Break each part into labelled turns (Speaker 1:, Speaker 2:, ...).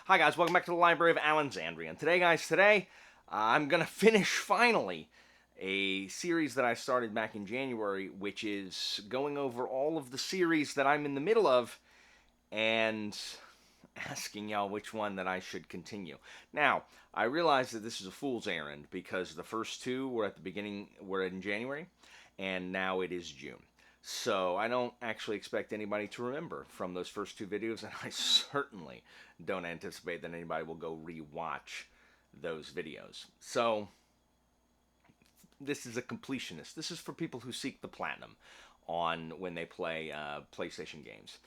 Speaker 1: Hi guys, welcome back to the Library of Alexandria. And today I'm going to finish, finally, a series that I started back in January, which is going over all of the series that I'm in the middle of, and asking y'all which one that I should continue. Now, I realize that this is a fool's errand, because the first two were at the beginning, were in January, and now it is June. So I don't actually expect anybody to remember from those first two videos, and I certainly don't anticipate that anybody will go re-watch those videos. So this is a completionist. This is for people who seek the platinum on when they play PlayStation games.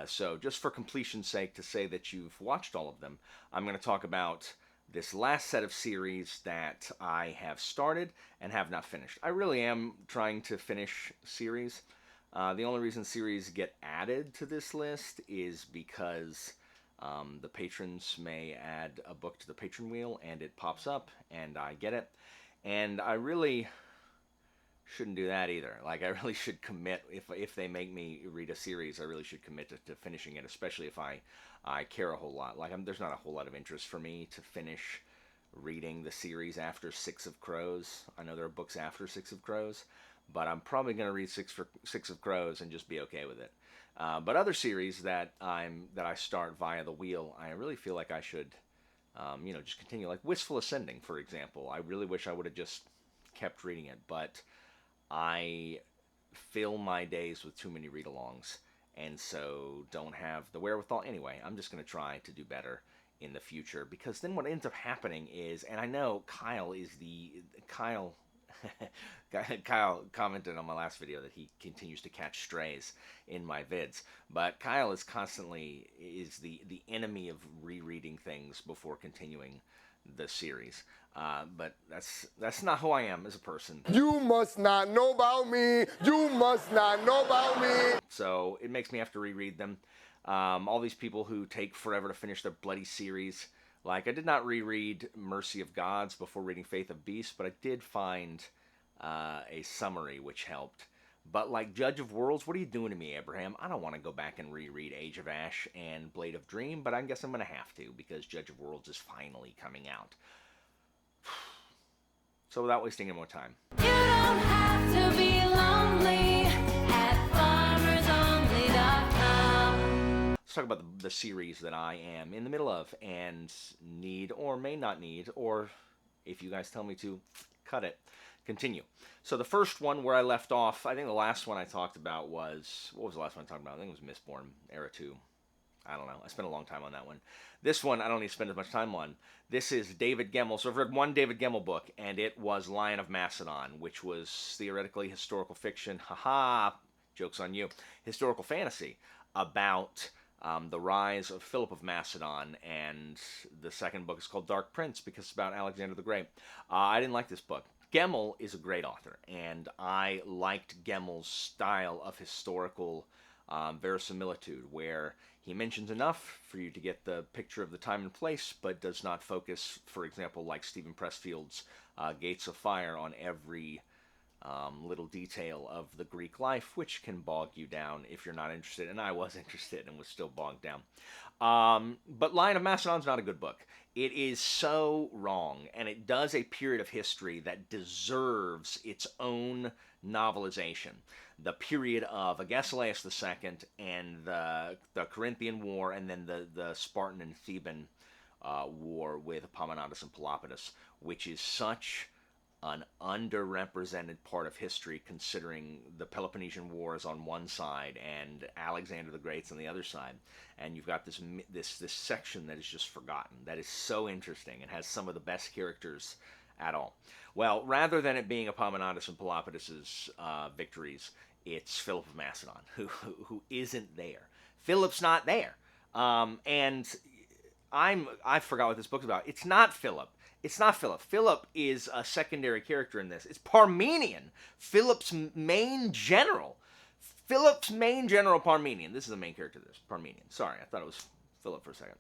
Speaker 1: So just for completion's sake, to say that you've watched all of them, I'm going to talk about this last set of series that I have started and have not finished. I really am trying to finish series. The only reason series get added to this list is because the patrons may add a book to the patron wheel and it pops up and I get it. And I really shouldn't do that either. Like, I really should commit, if they make me read a series, I really should commit to finishing it, especially if I care a whole lot. Like, there's not a whole lot of interest for me to finish reading the series after Six of Crows. I know there are books after Six of Crows, but I'm probably going to read Six of Crows and just be okay with it. But other series that I start via the wheel, I really feel like I should, just continue. Like Wistful Ascending, for example. I really wish I would have just kept reading it, but I fill my days with too many read-alongs, and so don't have the wherewithal. Anyway, I'm just going to try to do better in the future, because then what ends up happening is, and I know Kyle commented on my last video that he continues to catch strays in my vids, but Kyle is constantly the enemy of rereading things before continuing the series. But that's not who I am as a person.
Speaker 2: You must not know about me. You must not know about me.
Speaker 1: So it makes me have to reread them. All these people who take forever to finish their bloody series. Like, I did not reread Mercy of Gods before reading Faith of Beasts, but I did find a summary which helped. But like Judge of Worlds, what are you doing to me, Abraham? I don't want to go back and reread Age of Ash and Blade of Dream, but I guess I'm going to have to, because Judge of Worlds is finally coming out. So without wasting any more time,
Speaker 3: You don't have to be lonely at farmersonly.com.
Speaker 1: let's talk about the series that I am in the middle of and need or may not need, or if you guys tell me to, cut it, continue. So the first one where I left off, I think the last one I talked about was, what was the last one I talked about? I think it was Mistborn Era 2. I don't know. I spent a long time on that one. This one, I don't need to spend as much time on. This is David Gemmell. So I've read one David Gemmell book, and it was Lion of Macedon, which was theoretically historical fiction. Haha, joke's on you. Historical fantasy about the rise of Philip of Macedon, and the second book is called Dark Prince because it's about Alexander the Great. I didn't like this book. Gemmell is a great author, and I liked Gemmell's style of historical verisimilitude, where he mentions enough for you to get the picture of the time and place, but does not focus, for example, like Stephen Pressfield's Gates of Fire, on every little detail of the Greek life, which can bog you down if you're not interested, and I was interested and was still bogged down. But Lion of Macedon's not a good book. It is so wrong, and it does a period of history that deserves its own novelization. The period of Agesilaus II and the Corinthian War, and then the Spartan and Theban war with Epaminondas and Pelopidas, which is such an underrepresented part of history, considering the Peloponnesian Wars on one side and Alexander the Great's on the other side. And you've got this section that is just forgotten, that is so interesting and has some of the best characters at all. Well, rather than it being Epaminondas and Peloponnas's victories, it's Philip of Macedon, who isn't there. Philip's not there. And I forgot what this book's about. It's not Philip. It's not Philip. Philip is a secondary character in this. It's Parmenion, Philip's main general. Philip's main general, Parmenion. This is the main character of this, Parmenion. Sorry, I thought it was Philip for a second.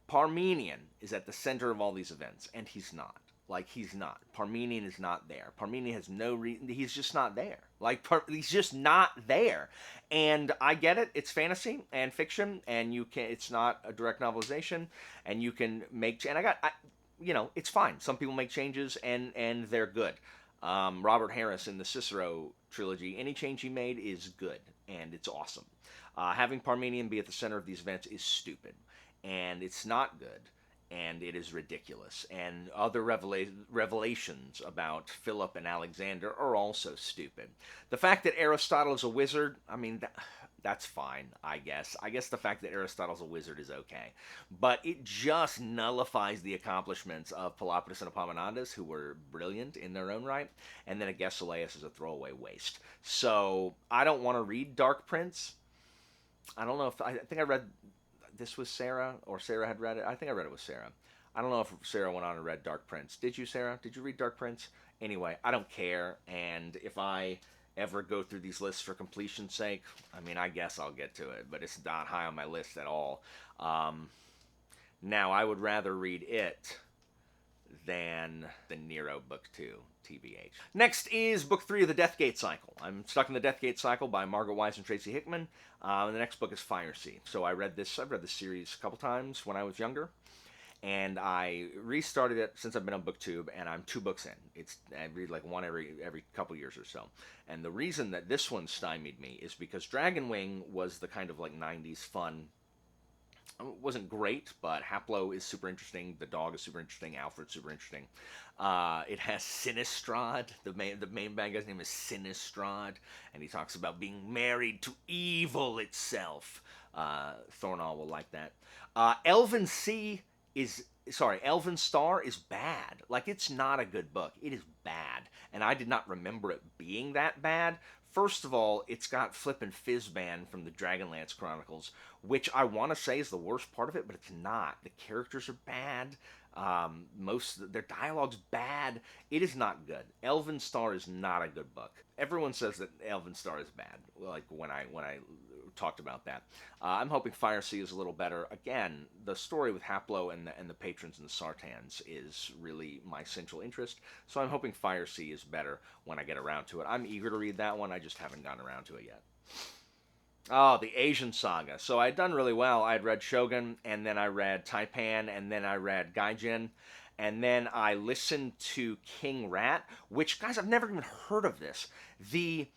Speaker 1: Parmenion is at the center of all these events, and he's not. Like, he's not. Parmenion is not there. Parmenion has no reason. He's just not there. Like, he's just not there. And I get it. It's fantasy and fiction, and you can. It's not a direct novelization, and you can make. And it's fine. Some people make changes, and they're good. Robert Harris in the Cicero trilogy, any change he made is good, and it's awesome. Having Parmenion be at the center of these events is stupid, and it's not good, and it is ridiculous. And other revelations about Philip and Alexander are also stupid. The fact that Aristotle is a wizard, I mean, that's fine, I guess. I guess the fact that Aristotle's a wizard is okay. But it just nullifies the accomplishments of Pelopidas and Epaminondas, who were brilliant in their own right, and then Agesilaus is a throwaway waste. So I don't want to read Dark Prince. I don't know if, I think I read this with Sarah, or Sarah had read it. I think I read it with Sarah. I don't know if Sarah went on and read Dark Prince. Did you, Sarah? Did you read Dark Prince? Anyway, I don't care, and if I ever go through these lists for completion's sake, I mean, I guess I'll get to it, but it's not high on my list at all. Now, I would rather read it than the Nero Book 2, TBH. Next is Book 3 of the Deathgate Cycle. I'm stuck in the Deathgate Cycle by Margaret Wise and Tracy Hickman, and the next book is Fire Sea. So I've read this series a couple times when I was younger, and I restarted it since I've been on BookTube, and I'm 2 books in. I read like one every couple years or so. And the reason that this one stymied me is because Dragonwing was the kind of like 90s fun. It wasn't great, but Haplo is super interesting. The dog is super interesting. Alfred's super interesting. It has Sinistrad. The main bad guy's name is Sinistrad, and he talks about being married to evil itself. Thornall will like that. Elven Star is bad. Like, it's not a good book. It is bad. And I did not remember it being that bad. First of all, it's got Flippin' Fizzban from the Dragonlance Chronicles, which I want to say is the worst part of it, but it's not. The characters are bad. Their dialogue's bad. It is not good. Elven Star is not a good book. Everyone says that Elven Star is bad. Like when I talked about that. I'm hoping Fire Sea is a little better. Again, the story with Haplo and the patrons and the Sartans is really my central interest. So I'm hoping Fire Sea is better when I get around to it. I'm eager to read that one. I just haven't gotten around to it yet. Oh, the Asian Saga. So I'd done really well. I'd read Shogun, and then I read Taipan, and then I read Gaijin, and then I listened to King Rat, which, guys, I've never even heard of this. The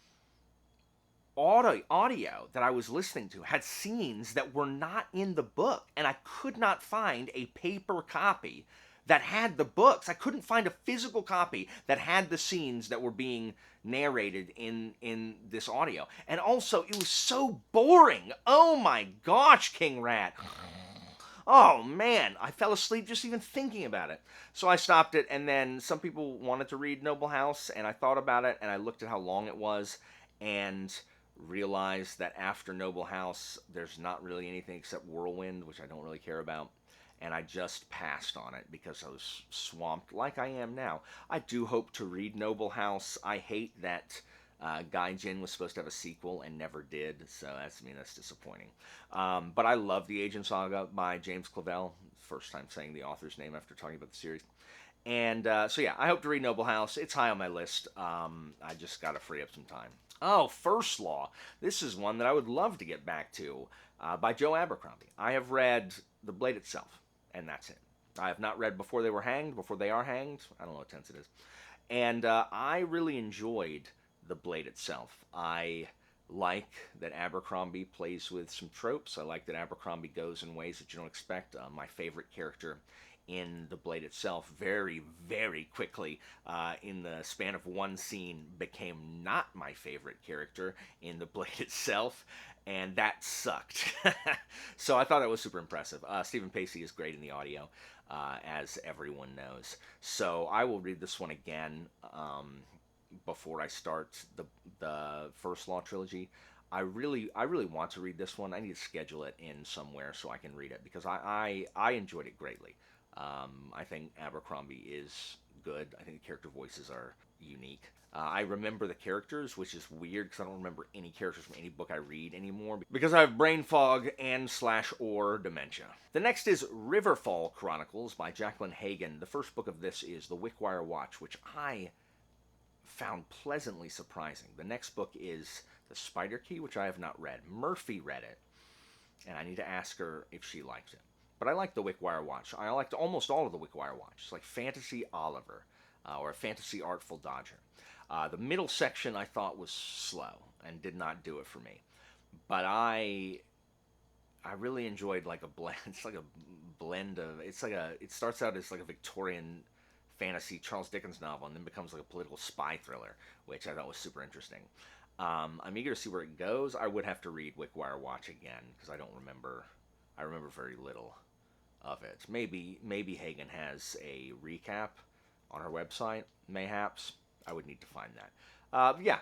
Speaker 1: audio that I was listening to had scenes that were not in the book, and I could not find a paper copy that had the books. I couldn't find a physical copy that had the scenes that were being narrated in this audio. And also, it was so boring. Oh my gosh, King Rat. Oh man, I fell asleep just even thinking about it. So I stopped it, and then some people wanted to read Noble House, and I thought about it, and I looked at how long it was, and realized that after Noble House, there's not really anything except Whirlwind, which I don't really care about. And I just passed on it because I was swamped like I am now. I do hope to read Noble House. I hate that Gaijin was supposed to have a sequel and never did, so that's disappointing. But I love The Agent Saga by James Clavell. First time saying the author's name after talking about the series. And so yeah, I hope to read Noble House. It's high on my list. I just got to free up some time. Oh, First Law. This is one that I would love to get back to by Joe Abercrombie. I have read The Blade itself, and that's it. I have not read Before They Are Hanged. I don't know what tense it is. And I really enjoyed The Blade itself. I like that Abercrombie plays with some tropes. I like that Abercrombie goes in ways that you don't expect. My favorite character in The Blade itself very, very quickly, in the span of one scene, became not my favorite character in The Blade itself, and that sucked. So I thought that was super impressive. Stephen Pacey is great in the audio, as everyone knows. So I will read this one again before I start the First Law trilogy. I really want to read this one. I need to schedule it in somewhere so I can read it, because I enjoyed it greatly. I think Abercrombie is good. I think the character voices are unique. I remember the characters, which is weird because I don't remember any characters from any book I read anymore because I have brain fog and / or dementia. The next is Riverfall Chronicles by Jacqueline Hagan. The first book of this is The Wickwire Watch, which I found pleasantly surprising. The next book is The Spider Key, which I have not read. Murphy read it, and I need to ask her if she likes it. But I like The Wickwire Watch. I liked almost all of The Wickwire Watch. It's like Fantasy Oliver, or a Fantasy Artful Dodger. The middle section I thought was slow and did not do it for me. But I really enjoyed like a blend. It's like a blend of, it starts out as like a Victorian fantasy Charles Dickens novel and then becomes like a political spy thriller, which I thought was super interesting. I'm eager to see where it goes. I would have to read Wickwire Watch again because I remember very little of it. Maybe Hagen has a recap on her website, mayhaps. I would need to find that. Yeah,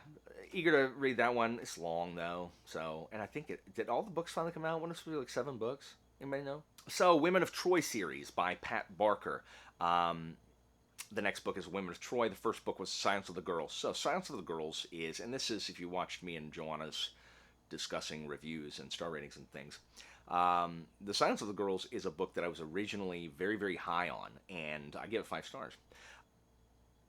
Speaker 1: eager to read that one. It's long though, so, and I think did all the books finally come out? When it's really like 7 books? Anybody know? So, Women of Troy series by Pat Barker. The next book is Women of Troy. The first book was Silence of the Girls. So, Silence of the Girls is, and this is if you watched me and Joanna's discussing reviews and star ratings and things. The Silence of the Girls is a book that I was originally very, very high on, and I give it 5 stars.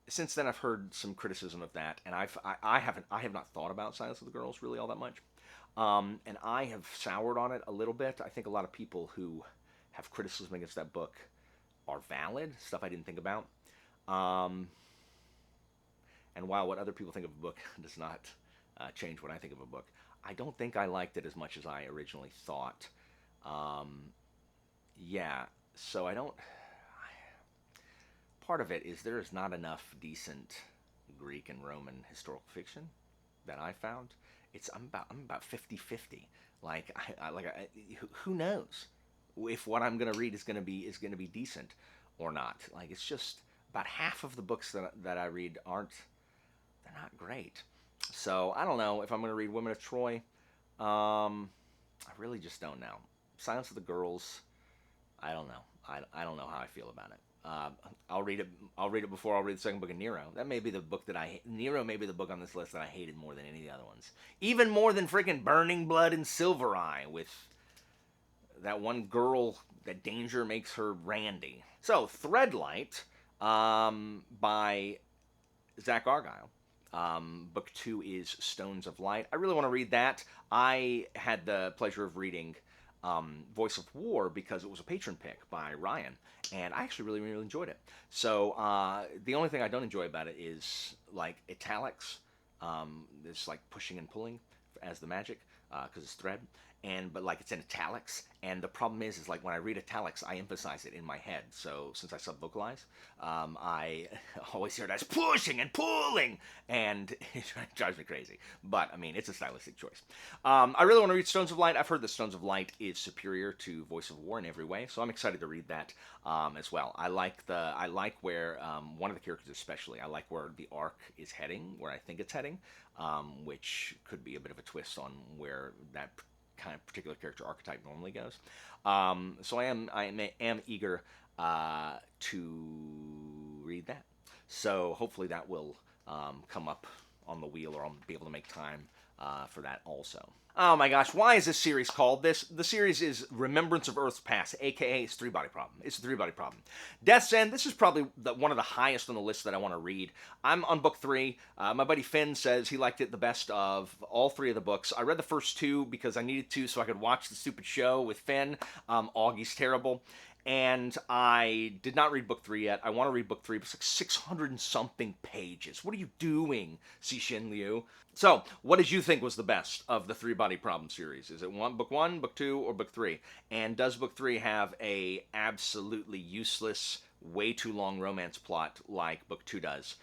Speaker 1: Since then, I've heard some criticism of that, and I have not thought about Silence of the Girls really all that much, and I have soured on it a little bit. I think a lot of people who have criticism against that book are valid, stuff I didn't think about, and while what other people think of a book does not change what I think of a book, I don't think I liked it as much as I originally thought. Yeah, so I don't. Part of it is there is not enough decent Greek and Roman historical fiction that I found. I'm about 50-50. Like who knows if what I'm gonna read is gonna be decent or not. Like it's just about half of the books that I read they're not great. So I don't know if I'm gonna read Women of Troy. I really just don't know. Silence of the Girls. I don't know. I don't know how I feel about it. I'll read it before I'll read the second book of Nero. That may be the book that Nero may be the book on this list that I hated more than any of the other ones. Even more than freaking Burning Blood and Silver Eye with that one girl that danger makes her Randy. So, Threadlight by Zach Argyle. Book 2 is Stones of Light. I really want to read that. I had the pleasure of reading Voice of War because it was a patron pick by Ryan, and I actually really, really enjoyed it. So the only thing I don't enjoy about it is like italics. There's like pushing and pulling as the magic because it's thread, but like it's in italics, and the problem is like when I read italics, I emphasize it in my head. So since I sub-vocalize, I always hear it as pushing and pulling, and it drives me crazy. But I mean, it's a stylistic choice. I really want to read Stones of Light. I've heard that Stones of Light is superior to Voice of War in every way, so I'm excited to read that as well. I like where one of the characters especially. I like where the arc is heading, where I think it's heading, which could be a bit of a twist on where that kind of particular character archetype normally goes. So I am eager to read that. So hopefully that will come up on the wheel, or I'll be able to make time for that also. Oh my gosh, why is this series called this? The series is Remembrance of Earth's Past, aka it's Three-Body Problem. It's a three-body problem. Death's End, this is probably one of the highest on the list that I want to read. I'm on book 3. My buddy Finn says he liked it the best of all 3 of the books. I read the first 2 because I needed to so I could watch the stupid show with Finn. Augie's terrible. And I did not read book 3 yet. I want to read book 3, but it's like 600 and something pages. What are you doing, Cixin Liu? So, what did you think was the best of the Three-Body Problem series? Is it book 1, book 2, or book 3? And does book 3 have a absolutely useless, way too long romance plot like book 2 does,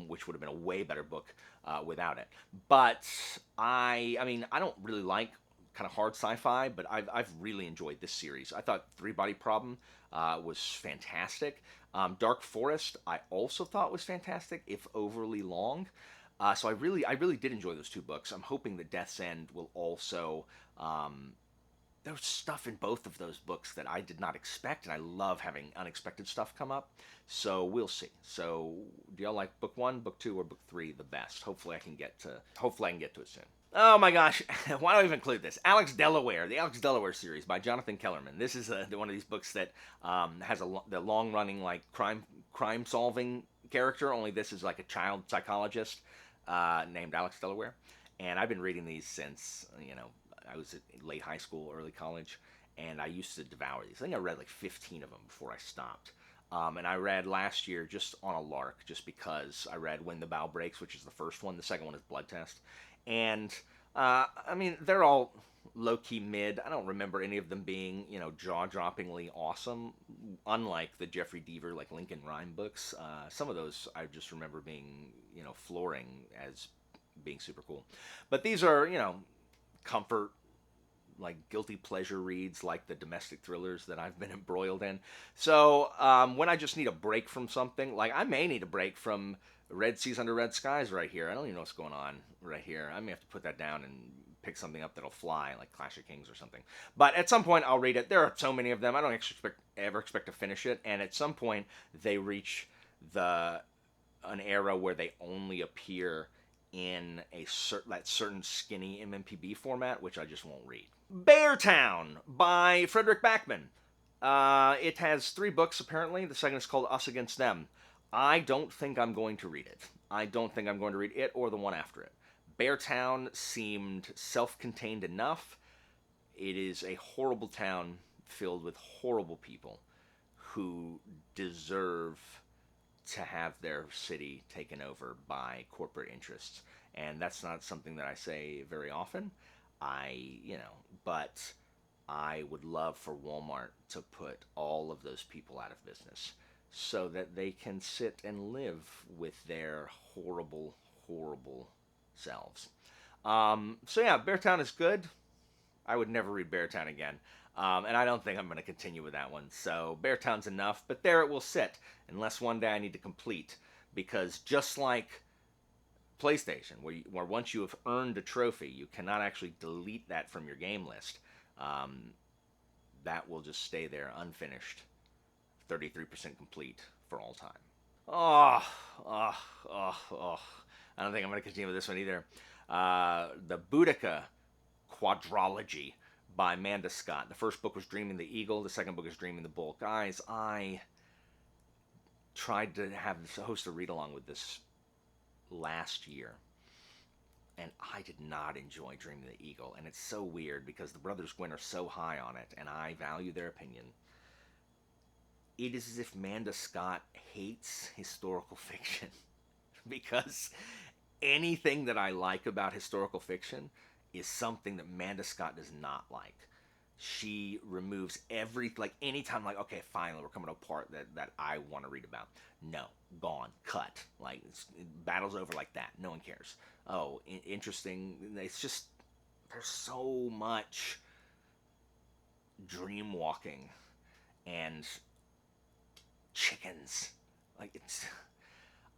Speaker 1: which would have been a way better book without it? But I mean, I don't really like kind of hard sci-fi, but I've really enjoyed this series. I thought Three-Body Problem was fantastic. Dark Forest I also thought was fantastic, if overly long. So I really did enjoy those 2 books. I'm hoping that Death's End will also there's stuff in both of those books that I did not expect, and I love having unexpected stuff come up. So we'll see. So do y'all like book 1, book 2, or book 3 the best? Hopefully I can get to it soon. Oh my gosh, why do I even include this? Alex Delaware, the Alex Delaware series by Jonathan Kellerman. This is one of these books that has the long-running like crime solving character. Only this is like a child psychologist named Alex Delaware, and I've been reading these since I was in late high school, early college, and I used to devour these. I think I read like 15 of them before I stopped. And I read last year just on a lark, just because I read When the Bow Breaks, which is the first one. The second one is Blood Test. And, I mean, they're all low-key mid. I don't remember any of them being, jaw-droppingly awesome, unlike the Jeffrey Deaver, like Lincoln Rhyme books. Some of those I just remember being, flooring as being super cool. But these are, comfort, like guilty pleasure reads, like the domestic thrillers that I've been embroiled in. So when I just need a break from something, like I may need a break from Red Seas Under Red Skies right here. I don't even know what's going on right here. I may have to put that down and pick something up that'll fly, like Clash of Kings or something. But at some point I'll read it. There are so many of them. I don't ever expect to finish it. And at some point they reach an era where they only appear in that certain skinny MMPB format, which I just won't read. Beartown by Frederick Backman. It has 3 books, apparently. The second is called Us Against Them. I don't think I'm going to read it. I don't think I'm going to read it or the one after it. Beartown seemed self-contained enough. It is a horrible town filled with horrible people who deserve to have their city taken over by corporate interests. And that's not something that I say very often. But I would love for Walmart to put all of those people out of business so that they can sit and live with their horrible, horrible selves. So yeah, Beartown is good. I would never read Beartown again. And I don't think I'm going to continue with that one. So Beartown's enough, but there it will sit unless one day I need to complete. Because just like PlayStation, where once you have earned a trophy, you cannot actually delete that from your game list. That will just stay there unfinished, 33% complete for all time. I don't think I'm going to continue with this one either. The Boudica quadrology by Amanda Scott. The first book was Dreaming the Eagle. The second book is Dreaming the Bull. Guys, I tried to host a read-along with this last year, and I did not enjoy Dreaming the Eagle. And it's so weird because the Brothers Gwynn are so high on it, and I value their opinion. It is as if Amanda Scott hates historical fiction because anything that I like about historical fiction is something that Amanda Scott does not like. She removes anytime, okay, finally, we're coming to a part that I want to read about. No, gone, cut. Battle's over like that. No one cares. Oh, interesting. It's just, there's so much dream walking and chickens.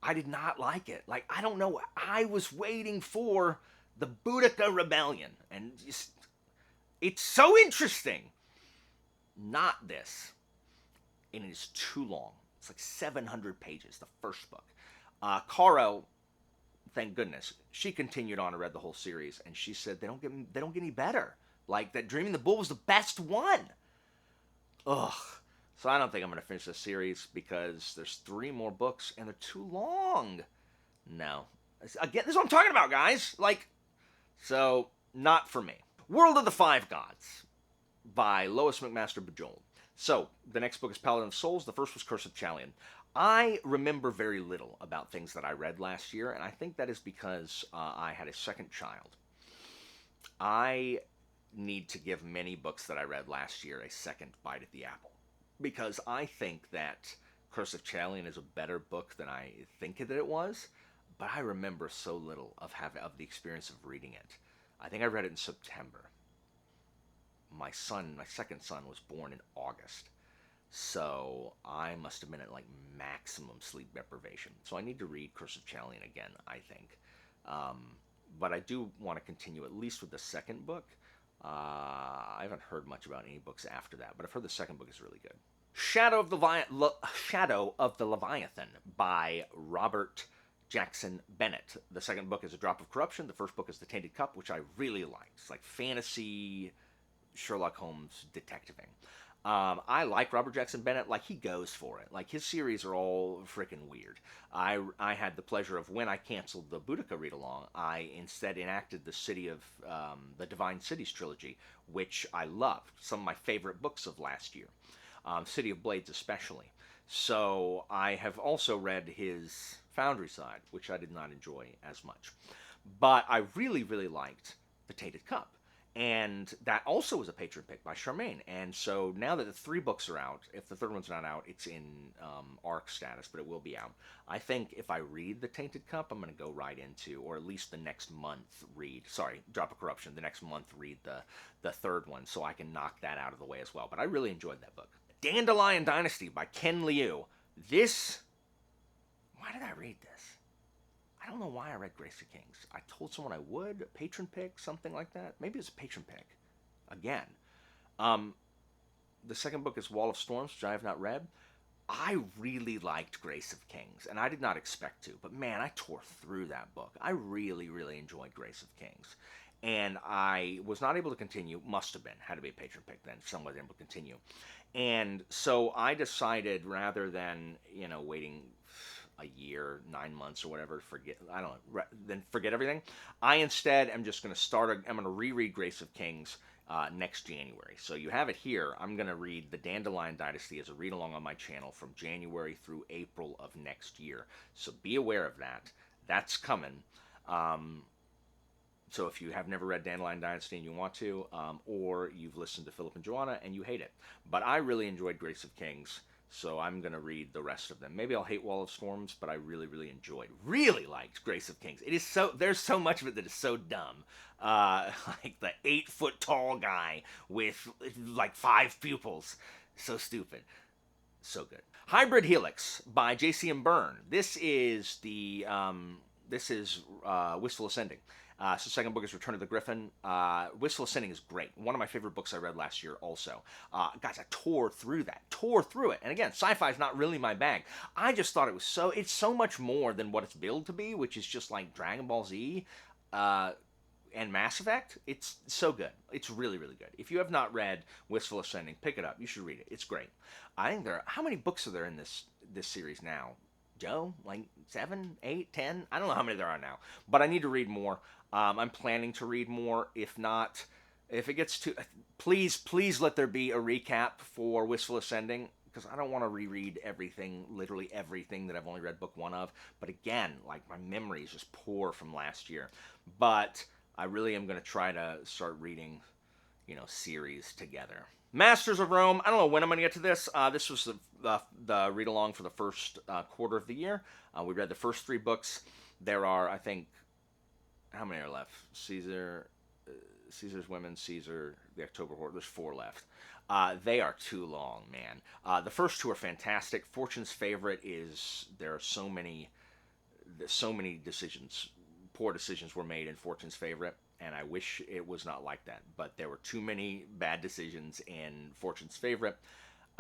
Speaker 1: I did not like it. I don't know. I was waiting for the Boudica Rebellion, and it's so interesting. Not this. And it is too long. It's like 700 pages, the first book. Caro, thank goodness, she continued on and read the whole series, and she said they don't get any better. That Dreaming the Bull was the best one. Ugh. So I don't think I'm going to finish this series because there's 3 more books and they're too long. No. Again, this is what I'm talking about, guys. So, not for me. World of the Five Gods by Lois McMaster Bujold. So, the next book is Paladin of Souls. The first was Curse of Chalion. I remember very little about things that I read last year, and I think that is because I had a second child. I need to give many books that I read last year a second bite at the apple. Because I think that Curse of Chalion is a better book than I think that it was, but I remember so little of the experience of reading it. I think I read it in September. My second son, was born in August, so I must have been at maximum sleep deprivation. So I need to read Curse of Chalion again, I think. But I do want to continue at least with the second book. I haven't heard much about any books after that, but I've heard the second book is really good. Shadow of the Leviathan by Robert Jackson Bennett. The second book is A Drop of Corruption. The first book is The Tainted Cup, which I really liked. It's like fantasy Sherlock Holmes detectiving. I like Robert Jackson Bennett. Like, he goes for it. Like, his series are all freaking weird. I had the pleasure of, when I canceled the Boudica read-along, I instead enacted the City of, the Divine Cities trilogy, which I loved. Some of my favorite books of last year. City of Blades especially. So I have also read his Foundry side, which I did not enjoy as much. But I really, really liked The Tainted Cup. And that also was a patron pick by Charmaine. And so now that the 3 books are out, if the third one's not out, it's in ARC status, but it will be out. I think if I read The Tainted Cup, I'm going to go right into, or at least the next month read, Drop of Corruption, the next month read the third one, so I can knock that out of the way as well. But I really enjoyed that book. Dandelion Dynasty by Ken Liu. Why did I read this? I don't know why I read Grace of Kings. I told someone I would, a patron pick, something like that. Maybe it's a patron pick. Again. The second book is Wall of Storms, which I have not read. I really liked Grace of Kings, and I did not expect to, but man, I tore through that book. I really, really enjoyed Grace of Kings. And I was not able to continue, must have been, had to be a patron pick then, someone was able to continue. And so I decided, rather than, waiting a year, 9 months or whatever, then forget everything, I instead am just going to I'm going to reread Grace of Kings next January. So you have it here. I'm going to read the Dandelion Dynasty as a read-along on my channel from January through April of next year. So be aware of that. That's coming. So if you have never read Dandelion Dynasty and you want to, or you've listened to Philip and Joanna and you hate it. But I really enjoyed Grace of Kings, so I'm going to read the rest of them. Maybe I'll hate Wall of Storms, but I really, really really liked Grace of Kings. There's so much of it that is so dumb. Like the 8-foot tall guy with like 5 pupils. So stupid. So good. Hybrid Helix by J.C.M. Byrne. This is Wistful Ascending. So second book is Return of the Griffin. Wistful Ascending is great. One of my favorite books I read last year also. Guys, I tore through it. And again, sci-fi is not really my bag. I just thought it's so much more than what it's billed to be, which is just like Dragon Ball Z and Mass Effect. It's so good. It's really, really good. If you have not read Wistful Ascending, pick it up. You should read it. It's great. I think how many books are there in this series now? Joe? Like 7, 8, 10? I don't know how many there are now. But I need to read more. I'm planning to read more. If not, if it gets too... Please let there be a recap for Wistful Ascending, because I don't want to reread literally everything that I've only read book 1 of. But again, like, my memory is just poor from last year. But I really am going to try to start reading, series together. Masters of Rome. I don't know when I'm going to get to this. This was the read-along for the first quarter of the year. We read the first 3 books. There are, I think... How many are left? Caesar's Women, Caesar, the October Horde. There's 4 left. They are too long, man. The first 2 are fantastic. Fortune's Favorite is... There are so many decisions, poor decisions were made in Fortune's Favorite, and I wish it was not like that. But there were too many bad decisions in Fortune's Favorite.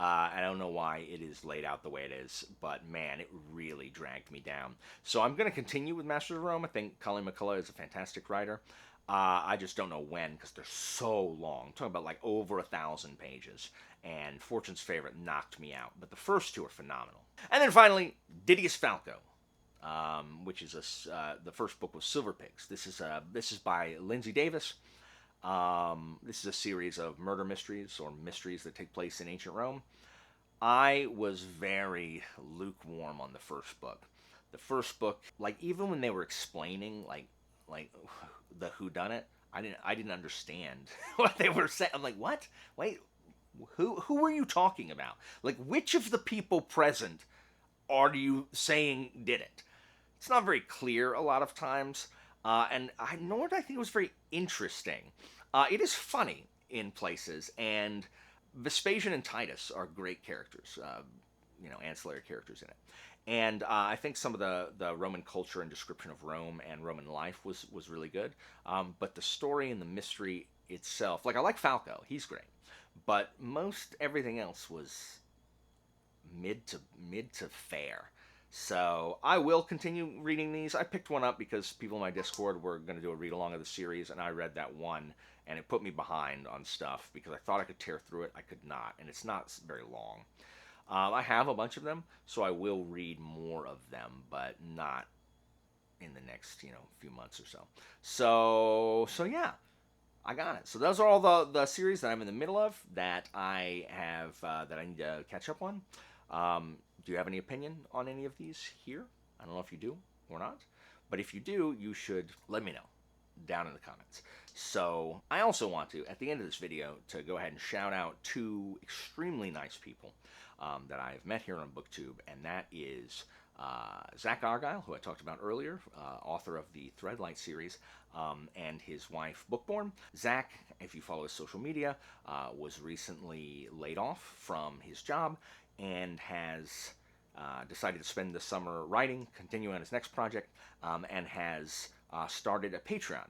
Speaker 1: I don't know why it is laid out the way it is, but man, it really dragged me down. So I'm going to continue with Masters of Rome. I think Colleen McCullough is a fantastic writer. I just don't know when, because they're so long. I'm talking about like over 1,000 pages, and Fortune's Favorite knocked me out. But the first 2 are phenomenal. And then finally, Diddius Falco, which is the first book was Silver Pigs. This is by Lindsay Davis. This is a series of murder mysteries, or mysteries that take place in ancient Rome. I was very lukewarm on the first book. The first book, like, even when they were explaining like the whodunit, I didn't understand what they were saying. I'm like, what? Wait, who were you talking about? Like, which of the people present are you saying did it? It's not very clear a lot of times. Nor do I think it was very interesting. It is funny in places, and Vespasian and Titus are great characters, ancillary characters in it. And I think some of the Roman culture and description of Rome and Roman life was really good. But the story and the mystery itself, like I like Falco, he's great, but most everything else was mid to fair. So I will continue reading these. I picked one up because people in my Discord were going to do a read along of the series, and I read that one, and it put me behind on stuff because I thought I could tear through it. I could not, and it's not very long. I have a bunch of them, so I will read more of them, but not in the next few months or so. So yeah, I got it. So those are all the series that I'm in the middle of that I have that I need to catch up on. Do you have any opinion on any of these here? I don't know if you do or not, but if you do, you should let me know down in the comments. So I also want to, at the end of this video, to go ahead and shout out two extremely nice people that I've met here on BookTube, and that is Zach Argyle, who I talked about earlier, author of the Threadlight series, and his wife, Bookborn. Zach, if you follow his social media, was recently laid off from his job and has decided to spend the summer writing, continue on his next project, and has started a Patreon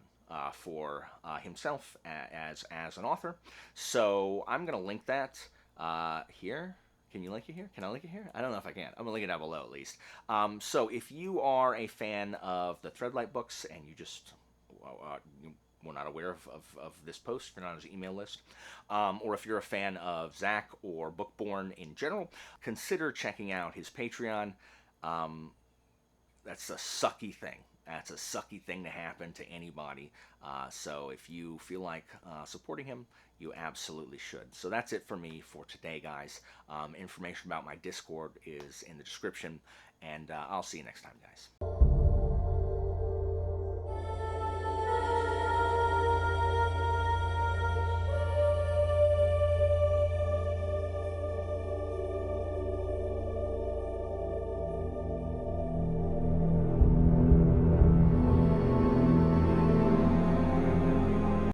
Speaker 1: for himself as an author. So I'm going to link that here. Can you link it here? Can I link it here? I don't know if I can. I'm going to link it down below at least. So if you are a fan of the Threadlight books and you just were not aware of this post, if you're not on his email list, or if you're a fan of Zach or Bookborn in general, consider checking out his Patreon. That's a sucky thing. That's a sucky thing to happen to anybody. So if you feel like supporting him, you absolutely should. So that's it for me for today, guys. Information about my Discord is in the description, and I'll see you next time, guys.